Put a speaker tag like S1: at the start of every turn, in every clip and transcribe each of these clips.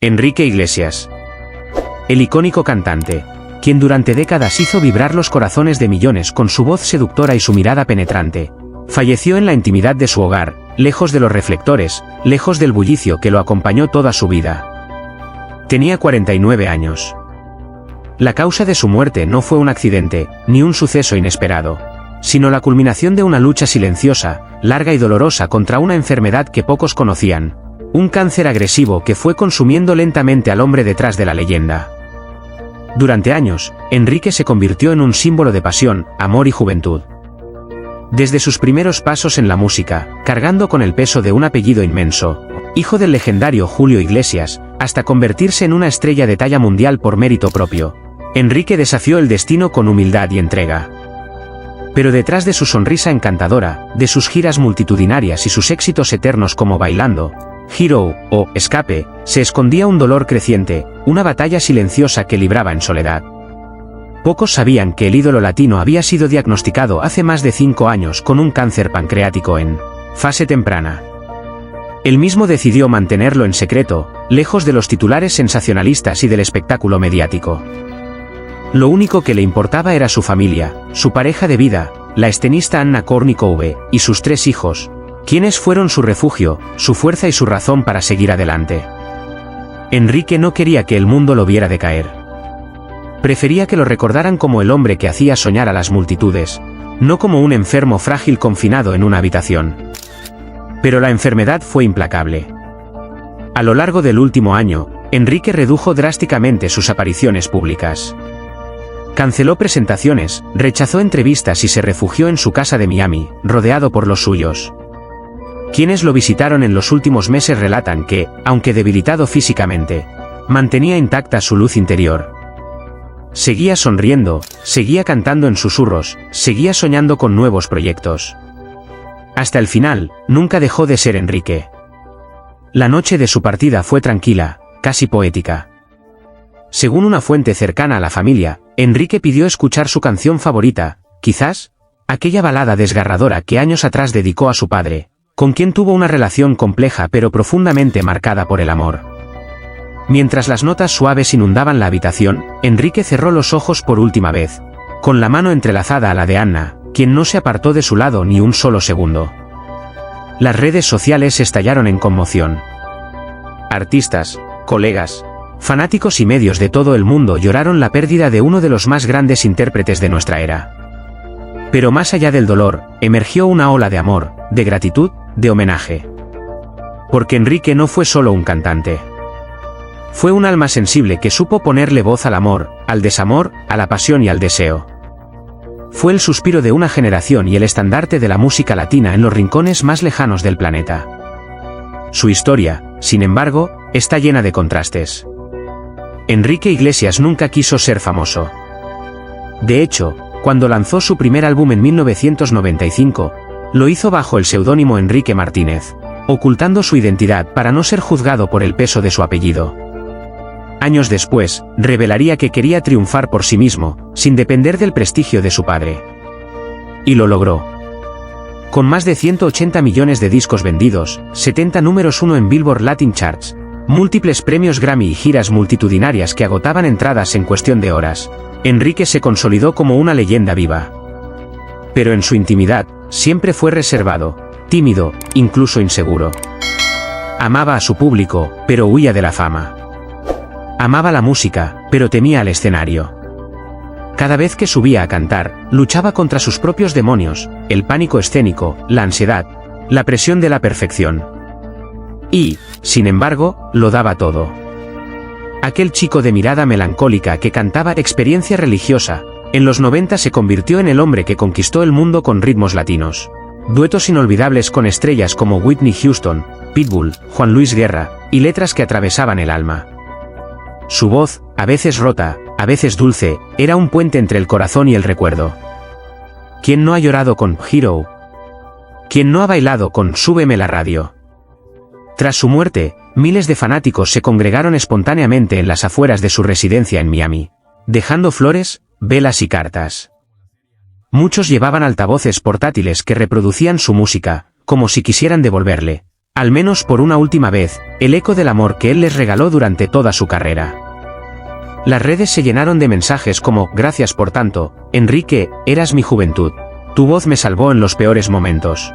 S1: Enrique Iglesias. El icónico cantante, quien durante décadas hizo vibrar los corazones de millones con su voz seductora y su mirada penetrante, falleció en la intimidad de su hogar, lejos de los reflectores, lejos del bullicio que lo acompañó toda su vida. Tenía 49 años. La causa de su muerte no fue un accidente, ni un suceso inesperado, sino la culminación de una lucha silenciosa, larga y dolorosa contra una enfermedad que pocos conocían, un cáncer agresivo que fue consumiendo lentamente al hombre detrás de la leyenda. Durante años, Enrique se convirtió en un símbolo de pasión, amor y juventud. Desde sus primeros pasos en la música, cargando con el peso de un apellido inmenso, hijo del legendario Julio Iglesias, hasta convertirse en una estrella de talla mundial por mérito propio, Enrique desafió el destino con humildad y entrega. Pero detrás de su sonrisa encantadora, de sus giras multitudinarias y sus éxitos eternos como Bailando, Hero o Escape, se escondía un dolor creciente, una batalla silenciosa que libraba en soledad. Pocos sabían que el ídolo latino había sido diagnosticado hace más de 5 años con un cáncer pancreático en fase temprana. Él mismo decidió mantenerlo en secreto, lejos de los titulares sensacionalistas y del espectáculo mediático. Lo único que le importaba era su familia, su pareja de vida, la estenista Anna Kournikova, y sus 3 hijos, quienes fueron su refugio, su fuerza y su razón para seguir adelante. Enrique no quería que el mundo lo viera decaer. Prefería que lo recordaran como el hombre que hacía soñar a las multitudes, no como un enfermo frágil confinado en una habitación. Pero la enfermedad fue implacable. A lo largo del último año, Enrique redujo drásticamente sus apariciones públicas. Canceló presentaciones, rechazó entrevistas y se refugió en su casa de Miami, rodeado por los suyos. Quienes lo visitaron en los últimos meses relatan que, aunque debilitado físicamente, mantenía intacta su luz interior. Seguía sonriendo, seguía cantando en susurros, seguía soñando con nuevos proyectos. Hasta el final, nunca dejó de ser Enrique. La noche de su partida fue tranquila, casi poética. Según una fuente cercana a la familia, Enrique pidió escuchar su canción favorita, quizás, aquella balada desgarradora que años atrás dedicó a su padre, con quien tuvo una relación compleja pero profundamente marcada por el amor. Mientras las notas suaves inundaban la habitación, Enrique cerró los ojos por última vez, con la mano entrelazada a la de Anna, quien no se apartó de su lado ni un solo segundo. Las redes sociales estallaron en conmoción. Artistas, colegas, fanáticos y medios de todo el mundo lloraron la pérdida de uno de los más grandes intérpretes de nuestra era. Pero más allá del dolor, emergió una ola de amor, de gratitud, de homenaje. Porque Enrique no fue solo un cantante. Fue un alma sensible que supo ponerle voz al amor, al desamor, a la pasión y al deseo. Fue el suspiro de una generación y el estandarte de la música latina en los rincones más lejanos del planeta. Su historia, sin embargo, está llena de contrastes. Enrique Iglesias nunca quiso ser famoso. De hecho, cuando lanzó su primer álbum en 1995, lo hizo bajo el seudónimo Enrique Martínez, ocultando su identidad para no ser juzgado por el peso de su apellido. Años después, revelaría que quería triunfar por sí mismo, sin depender del prestigio de su padre. Y lo logró. Con más de 180 millones de discos vendidos, 70 números 1 en Billboard Latin Charts, múltiples premios Grammy y giras multitudinarias que agotaban entradas en cuestión de horas, Enrique se consolidó como una leyenda viva. Pero en su intimidad, siempre fue reservado, tímido, incluso inseguro. Amaba a su público, pero huía de la fama. Amaba la música, pero temía al escenario. Cada vez que subía a cantar, luchaba contra sus propios demonios, el pánico escénico, la ansiedad, la presión de la perfección. Y, sin embargo, lo daba todo. Aquel chico de mirada melancólica que cantaba Experiencia Religiosa, en los 90 se convirtió en el hombre que conquistó el mundo con ritmos latinos. Duetos inolvidables con estrellas como Whitney Houston, Pitbull, Juan Luis Guerra, y letras que atravesaban el alma. Su voz, a veces rota, a veces dulce, era un puente entre el corazón y el recuerdo. ¿Quién no ha llorado con Hero? ¿Quién no ha bailado con Súbeme la radio? Tras su muerte, miles de fanáticos se congregaron espontáneamente en las afueras de su residencia en Miami, dejando flores, velas y cartas. Muchos llevaban altavoces portátiles que reproducían su música, como si quisieran devolverle, al menos por una última vez, el eco del amor que él les regaló durante toda su carrera. Las redes se llenaron de mensajes como: gracias por tanto, Enrique, eras mi juventud. Tu voz me salvó en los peores momentos.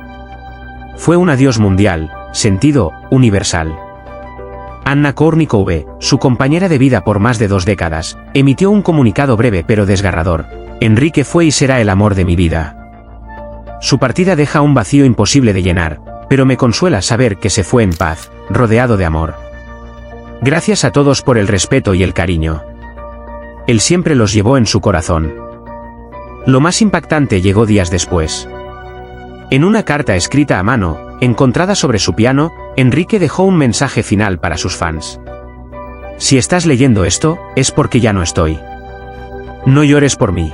S1: Fue un adiós mundial, sentido, universal. Anna Kournikova, su compañera de vida por más de 2 décadas, emitió un comunicado breve pero desgarrador: Enrique fue y será el amor de mi vida. Su partida deja un vacío imposible de llenar, pero me consuela saber que se fue en paz, rodeado de amor. Gracias a todos por el respeto y el cariño. Él siempre los llevó en su corazón. Lo más impactante llegó días después. En una carta escrita a mano, encontrada sobre su piano, Enrique dejó un mensaje final para sus fans. Si estás leyendo esto, es porque ya no estoy. No llores por mí.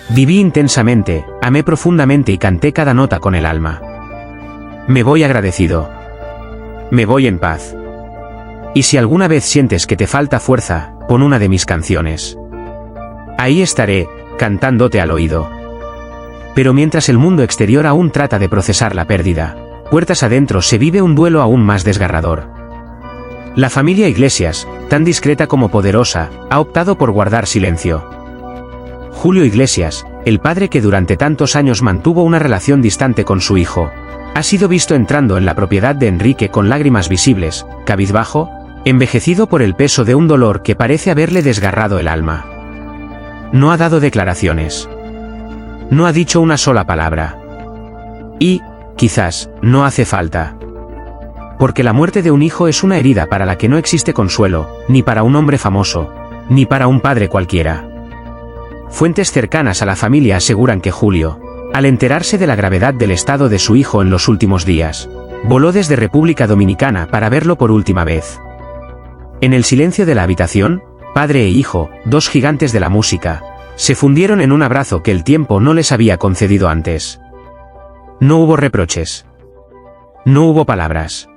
S1: Viví intensamente, amé profundamente y canté cada nota con el alma. Me voy agradecido. Me voy en paz. Y si alguna vez sientes que te falta fuerza, pon una de mis canciones. Ahí estaré, cantándote al oído. Pero mientras el mundo exterior aún trata de procesar la pérdida, puertas adentro se vive un duelo aún más desgarrador. La familia Iglesias, tan discreta como poderosa, ha optado por guardar silencio. Julio Iglesias, el padre que durante tantos años mantuvo una relación distante con su hijo, ha sido visto entrando en la propiedad de Enrique con lágrimas visibles, cabizbajo, envejecido por el peso de un dolor que parece haberle desgarrado el alma. No ha dado declaraciones. No ha dicho una sola palabra. Y, quizás, no hace falta. Porque la muerte de un hijo es una herida para la que no existe consuelo, ni para un hombre famoso, ni para un padre cualquiera. Fuentes cercanas a la familia aseguran que Julio, al enterarse de la gravedad del estado de su hijo en los últimos días, voló desde República Dominicana para verlo por última vez. En el silencio de la habitación, padre e hijo, 2 gigantes de la música, se fundieron en un abrazo que el tiempo no les había concedido antes. No hubo reproches. No hubo palabras.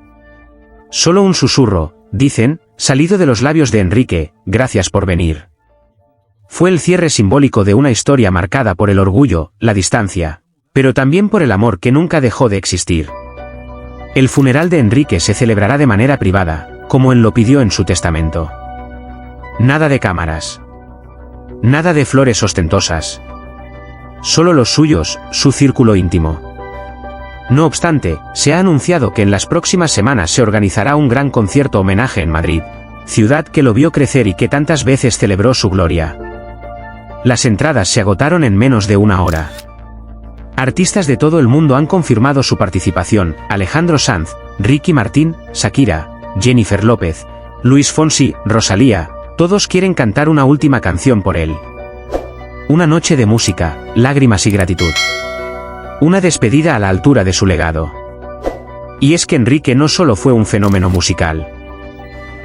S1: Solo un susurro, dicen, salido de los labios de Enrique: gracias por venir. Fue el cierre simbólico de una historia marcada por el orgullo, la distancia, pero también por el amor que nunca dejó de existir. El funeral de Enrique se celebrará de manera privada, como él lo pidió en su testamento. Nada de cámaras. Nada de flores ostentosas. Solo los suyos, su círculo íntimo. No obstante, se ha anunciado que en las próximas semanas se organizará un gran concierto homenaje en Madrid, ciudad que lo vio crecer y que tantas veces celebró su gloria. Las entradas se agotaron en menos de 1 hora. Artistas de todo el mundo han confirmado su participación: Alejandro Sanz, Ricky Martin, Shakira, Jennifer López, Luis Fonsi, Rosalía, todos quieren cantar una última canción por él. Una noche de música, lágrimas y gratitud. Una despedida a la altura de su legado. Y es que Enrique no solo fue un fenómeno musical.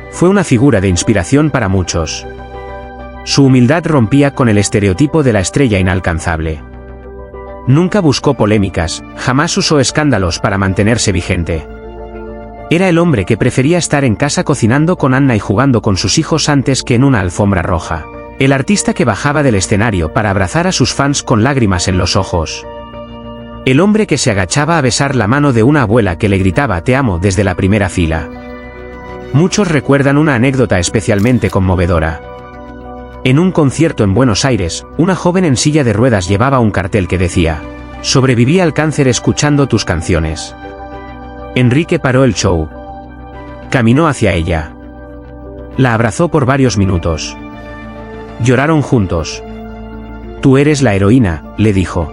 S1: Fue una figura de inspiración para muchos. Su humildad rompía con el estereotipo de la estrella inalcanzable. Nunca buscó polémicas, jamás usó escándalos para mantenerse vigente. Era el hombre que prefería estar en casa cocinando con Anna y jugando con sus hijos antes que en una alfombra roja. El artista que bajaba del escenario para abrazar a sus fans con lágrimas en los ojos. El hombre que se agachaba a besar la mano de una abuela que le gritaba "te amo" desde la primera fila. Muchos recuerdan una anécdota especialmente conmovedora. En un concierto en Buenos Aires, una joven en silla de ruedas llevaba un cartel que decía: "Sobreviví al cáncer escuchando tus canciones". Enrique paró el show. Caminó hacia ella. La abrazó por varios minutos. Lloraron juntos. "Tú eres la heroína", le dijo.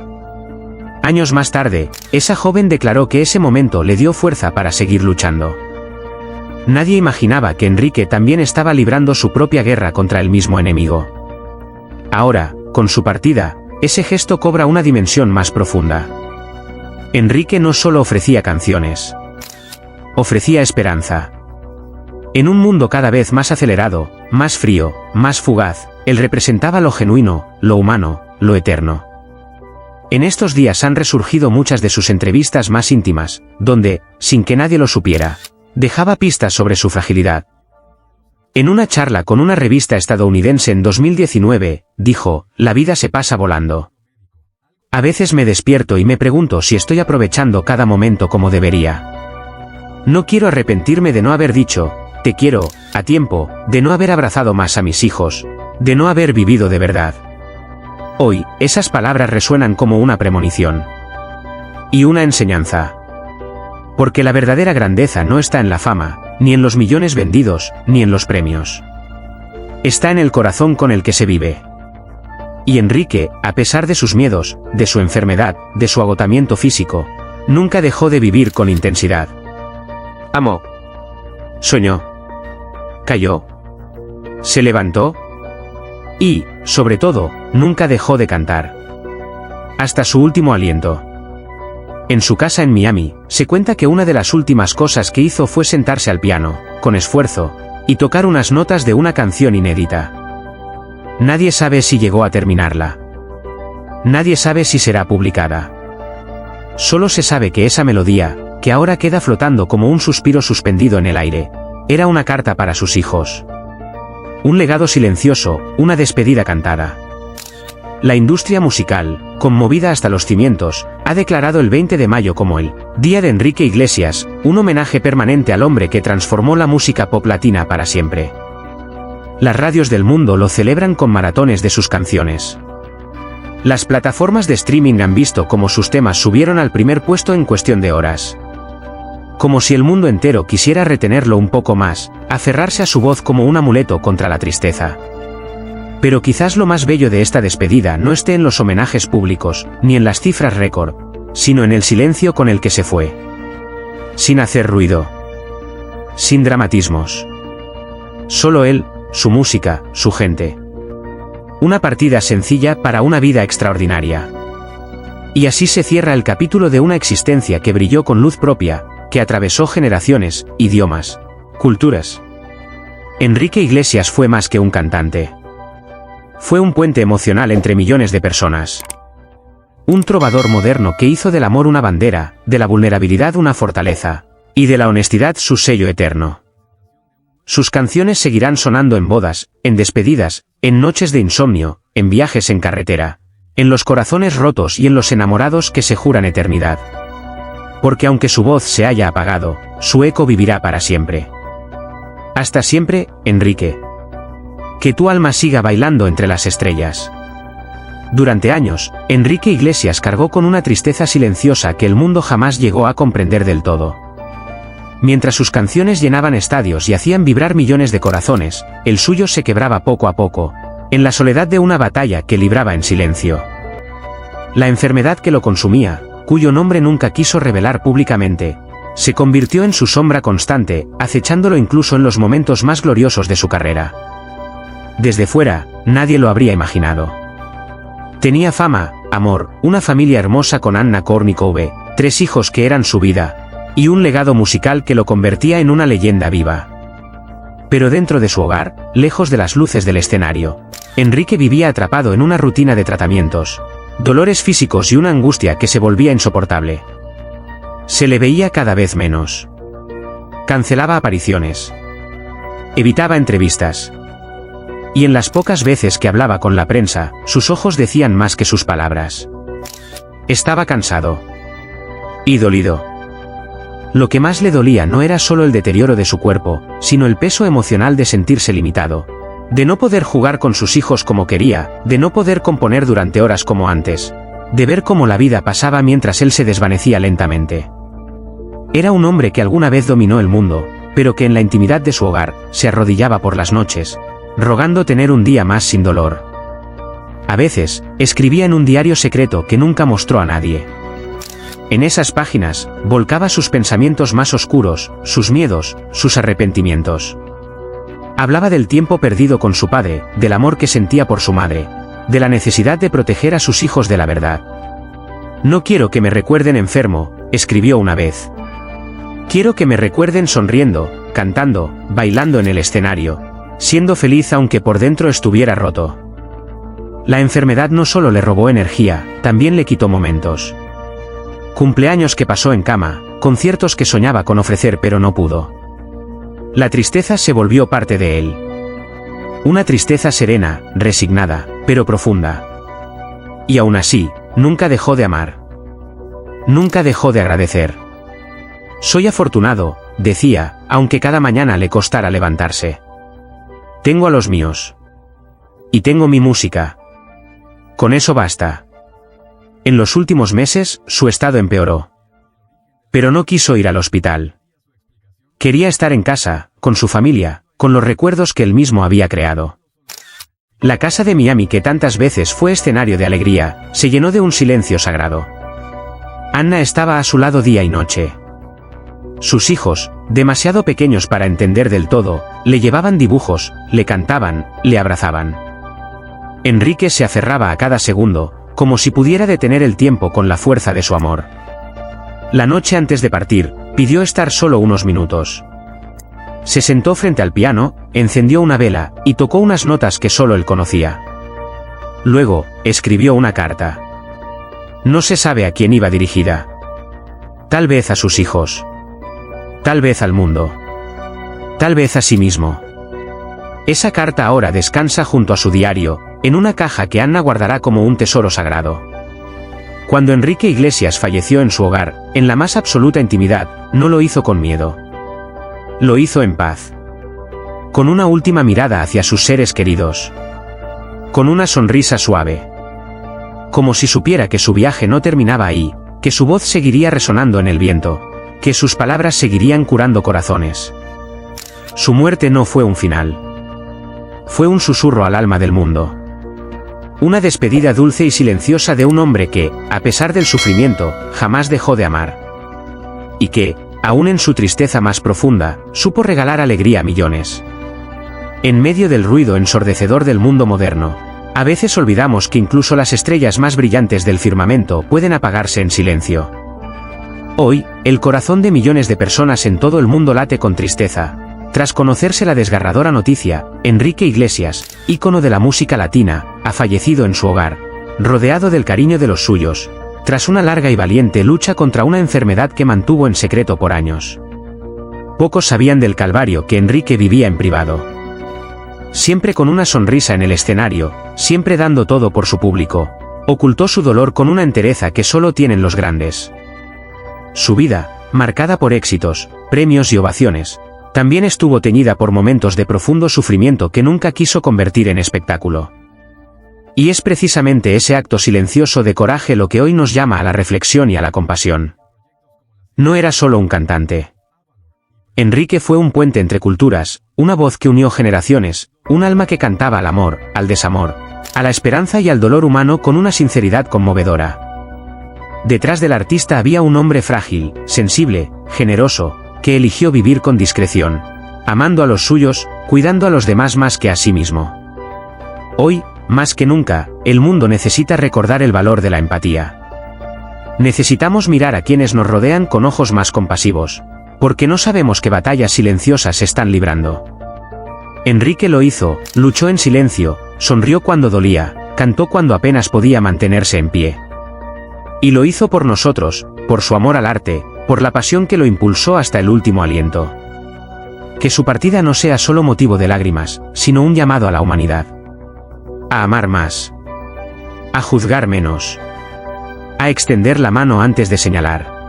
S1: Años más tarde, esa joven declaró que ese momento le dio fuerza para seguir luchando. Nadie imaginaba que Enrique también estaba librando su propia guerra contra el mismo enemigo. Ahora, con su partida, ese gesto cobra una dimensión más profunda. Enrique no solo ofrecía canciones. Ofrecía esperanza. En un mundo cada vez más acelerado, más frío, más fugaz, él representaba lo genuino, lo humano, lo eterno. En estos días han resurgido muchas de sus entrevistas más íntimas, donde, sin que nadie lo supiera, dejaba pistas sobre su fragilidad. En una charla con una revista estadounidense en 2019, dijo: "La vida se pasa volando. A veces me despierto y me pregunto si estoy aprovechando cada momento como debería. No quiero arrepentirme de no haber dicho, te quiero, a tiempo, de no haber abrazado más a mis hijos, de no haber vivido de verdad. Hoy, esas palabras resuenan como una premonición. Y una enseñanza. Porque la verdadera grandeza no está en la fama, ni en los millones vendidos, ni en los premios. Está en el corazón con el que se vive. Y Enrique, a pesar de sus miedos, de su enfermedad, de su agotamiento físico, nunca dejó de vivir con intensidad. Amó. Soñó. Cayó. Se levantó. Y, sobre todo, nunca dejó de cantar. Hasta su último aliento. En su casa en Miami, se cuenta que una de las últimas cosas que hizo fue sentarse al piano, con esfuerzo, y tocar unas notas de una canción inédita. Nadie sabe si llegó a terminarla. Nadie sabe si será publicada. Solo se sabe que esa melodía, que ahora queda flotando como un suspiro suspendido en el aire, era una carta para sus hijos. Un legado silencioso, una despedida cantada. La industria musical, conmovida hasta los cimientos, ha declarado el 20 de mayo como el Día de Enrique Iglesias, un homenaje permanente al hombre que transformó la música pop latina para siempre. Las radios del mundo lo celebran con maratones de sus canciones. Las plataformas de streaming han visto cómo sus temas subieron al primer puesto en cuestión de horas. Como si el mundo entero quisiera retenerlo un poco más, aferrarse a su voz como un amuleto contra la tristeza. Pero quizás lo más bello de esta despedida no esté en los homenajes públicos, ni en las cifras récord, sino en el silencio con el que se fue. Sin hacer ruido. Sin dramatismos. Solo él, su música, su gente. Una partida sencilla para una vida extraordinaria. Y así se cierra el capítulo de una existencia que brilló con luz propia, que atravesó generaciones, idiomas, culturas. Enrique Iglesias fue más que un cantante. Fue un puente emocional entre millones de personas. Un trovador moderno que hizo del amor una bandera, de la vulnerabilidad una fortaleza, y de la honestidad su sello eterno. Sus canciones seguirán sonando en bodas, en despedidas, en noches de insomnio, en viajes en carretera, en los corazones rotos y en los enamorados que se juran eternidad. Porque aunque su voz se haya apagado, su eco vivirá para siempre. Hasta siempre, Enrique. Que tu alma siga bailando entre las estrellas. Durante años, Enrique Iglesias cargó con una tristeza silenciosa que el mundo jamás llegó a comprender del todo. Mientras sus canciones llenaban estadios y hacían vibrar millones de corazones, el suyo se quebraba poco a poco, en la soledad de una batalla que libraba en silencio. La enfermedad que lo consumía, cuyo nombre nunca quiso revelar públicamente, se convirtió en su sombra constante, acechándolo incluso en los momentos más gloriosos de su carrera. Desde fuera, nadie lo habría imaginado. Tenía fama, amor, una familia hermosa con Anna Kournikova, 3 hijos que eran su vida, y un legado musical que lo convertía en una leyenda viva. Pero dentro de su hogar, lejos de las luces del escenario, Enrique vivía atrapado en una rutina de tratamientos, dolores físicos y una angustia que se volvía insoportable. Se le veía cada vez menos. Cancelaba apariciones. Evitaba entrevistas. Y en las pocas veces que hablaba con la prensa, sus ojos decían más que sus palabras. Estaba cansado. Y dolido. Lo que más le dolía no era solo el deterioro de su cuerpo, sino el peso emocional de sentirse limitado. De no poder jugar con sus hijos como quería, de no poder componer durante horas como antes, de ver cómo la vida pasaba mientras él se desvanecía lentamente. Era un hombre que alguna vez dominó el mundo, pero que en la intimidad de su hogar, se arrodillaba por las noches, rogando tener un día más sin dolor. A veces, escribía en un diario secreto que nunca mostró a nadie. En esas páginas, volcaba sus pensamientos más oscuros, sus miedos, sus arrepentimientos. Hablaba del tiempo perdido con su padre, del amor que sentía por su madre, de la necesidad de proteger a sus hijos de la verdad. No quiero que me recuerden enfermo, escribió una vez. Quiero que me recuerden sonriendo, cantando, bailando en el escenario, siendo feliz aunque por dentro estuviera roto. La enfermedad no solo le robó energía, también le quitó momentos. Cumpleaños que pasó en cama, conciertos que soñaba con ofrecer pero no pudo. La tristeza se volvió parte de él. Una tristeza serena, resignada, pero profunda. Y aún así, nunca dejó de amar. Nunca dejó de agradecer. Soy afortunado, decía, aunque cada mañana le costara levantarse. Tengo a los míos. Y tengo mi música. Con eso basta. En los últimos meses, su estado empeoró. Pero no quiso ir al hospital. Quería estar en casa, con su familia, con los recuerdos que él mismo había creado. La casa de Miami, que tantas veces fue escenario de alegría, se llenó de un silencio sagrado. Anna estaba a su lado día y noche. Sus hijos, demasiado pequeños para entender del todo, le llevaban dibujos, le cantaban, le abrazaban. Enrique se aferraba a cada segundo, como si pudiera detener el tiempo con la fuerza de su amor. La noche antes de partir, pidió estar solo unos minutos. Se sentó frente al piano, encendió una vela, y tocó unas notas que solo él conocía. Luego, escribió una carta. No se sabe a quién iba dirigida. Tal vez a sus hijos. Tal vez al mundo. Tal vez a sí mismo. Esa carta ahora descansa junto a su diario, en una caja que Anna guardará como un tesoro sagrado. Cuando Enrique Iglesias falleció en su hogar, en la más absoluta intimidad, no lo hizo con miedo. Lo hizo en paz. Con una última mirada hacia sus seres queridos. Con una sonrisa suave. Como si supiera que su viaje no terminaba ahí, que su voz seguiría resonando en el viento, que sus palabras seguirían curando corazones. Su muerte no fue un final. Fue un susurro al alma del mundo. Una despedida dulce y silenciosa de un hombre que, a pesar del sufrimiento, jamás dejó de amar. Y que, aún en su tristeza más profunda, supo regalar alegría a millones. En medio del ruido ensordecedor del mundo moderno, a veces olvidamos que incluso las estrellas más brillantes del firmamento pueden apagarse en silencio. Hoy, el corazón de millones de personas en todo el mundo late con tristeza. Tras conocerse la desgarradora noticia, Enrique Iglesias, ícono de la música latina, ha fallecido en su hogar, rodeado del cariño de los suyos, tras una larga y valiente lucha contra una enfermedad que mantuvo en secreto por años. Pocos sabían del calvario que Enrique vivía en privado. Siempre con una sonrisa en el escenario, siempre dando todo por su público, ocultó su dolor con una entereza que solo tienen los grandes. Su vida, marcada por éxitos, premios y ovaciones, también estuvo teñida por momentos de profundo sufrimiento que nunca quiso convertir en espectáculo. Y es precisamente ese acto silencioso de coraje lo que hoy nos llama a la reflexión y a la compasión. No era solo un cantante. Enrique fue un puente entre culturas, una voz que unió generaciones, un alma que cantaba al amor, al desamor, a la esperanza y al dolor humano con una sinceridad conmovedora. Detrás del artista había un hombre frágil, sensible, generoso, que eligió vivir con discreción, amando a los suyos, cuidando a los demás más que a sí mismo. Hoy, más que nunca, el mundo necesita recordar el valor de la empatía. Necesitamos mirar a quienes nos rodean con ojos más compasivos, porque no sabemos qué batallas silenciosas se están librando. Enrique lo hizo, luchó en silencio, sonrió cuando dolía, cantó cuando apenas podía mantenerse en pie. Y lo hizo por nosotros, por su amor al arte, por la pasión que lo impulsó hasta el último aliento. Que su partida no sea solo motivo de lágrimas, sino un llamado a la humanidad. A amar más. A juzgar menos. A extender la mano antes de señalar.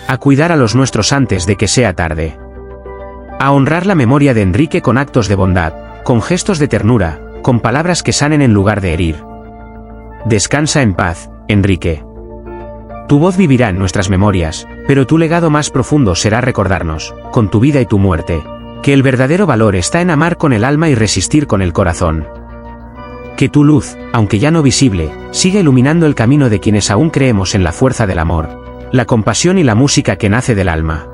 S1: A cuidar a los nuestros antes de que sea tarde. A honrar la memoria de Enrique con actos de bondad, con gestos de ternura, con palabras que sanen en lugar de herir. Descansa en paz, Enrique. Tu voz vivirá en nuestras memorias, pero tu legado más profundo será recordarnos, con tu vida y tu muerte, que el verdadero valor está en amar con el alma y resistir con el corazón. Que tu luz, aunque ya no visible, siga iluminando el camino de quienes aún creemos en la fuerza del amor, la compasión y la música que nace del alma.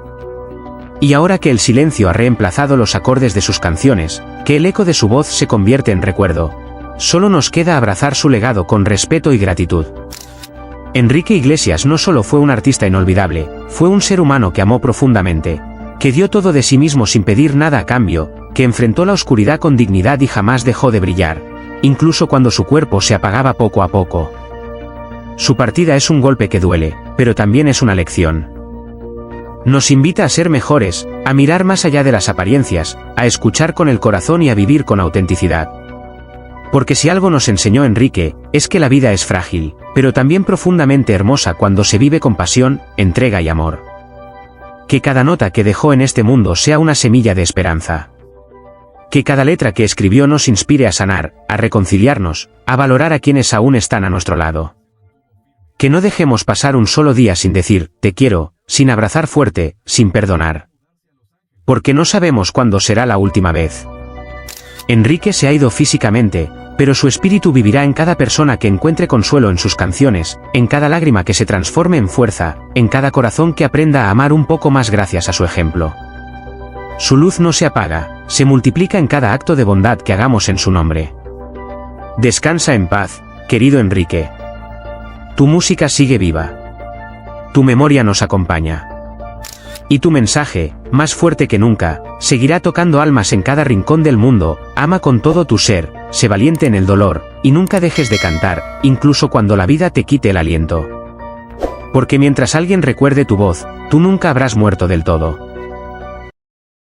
S1: Y ahora que el silencio ha reemplazado los acordes de sus canciones, que el eco de su voz se convierte en recuerdo, solo nos queda abrazar su legado con respeto y gratitud. Enrique Iglesias no solo fue un artista inolvidable, fue un ser humano que amó profundamente, que dio todo de sí mismo sin pedir nada a cambio, que enfrentó la oscuridad con dignidad y jamás dejó de brillar, incluso cuando su cuerpo se apagaba poco a poco. Su partida es un golpe que duele, pero también es una lección. Nos invita a ser mejores, a mirar más allá de las apariencias, a escuchar con el corazón y a vivir con autenticidad. Porque si algo nos enseñó Enrique, es que la vida es frágil, pero también profundamente hermosa cuando se vive con pasión, entrega y amor. Que cada nota que dejó en este mundo sea una semilla de esperanza. Que cada letra que escribió nos inspire a sanar, a reconciliarnos, a valorar a quienes aún están a nuestro lado. Que no dejemos pasar un solo día sin decir, te quiero, sin abrazar fuerte, sin perdonar. Porque no sabemos cuándo será la última vez. Enrique se ha ido físicamente, pero su espíritu vivirá en cada persona que encuentre consuelo en sus canciones, en cada lágrima que se transforme en fuerza, en cada corazón que aprenda a amar un poco más gracias a su ejemplo. Su luz no se apaga, se multiplica en cada acto de bondad que hagamos en su nombre. Descansa en paz, querido Enrique. Tu música sigue viva. Tu memoria nos acompaña. Y tu mensaje, más fuerte que nunca, seguirá tocando almas en cada rincón del mundo. Ama con todo tu ser, sé valiente en el dolor, y nunca dejes de cantar, incluso cuando la vida te quite el aliento. Porque mientras alguien recuerde tu voz, tú nunca habrás muerto del todo.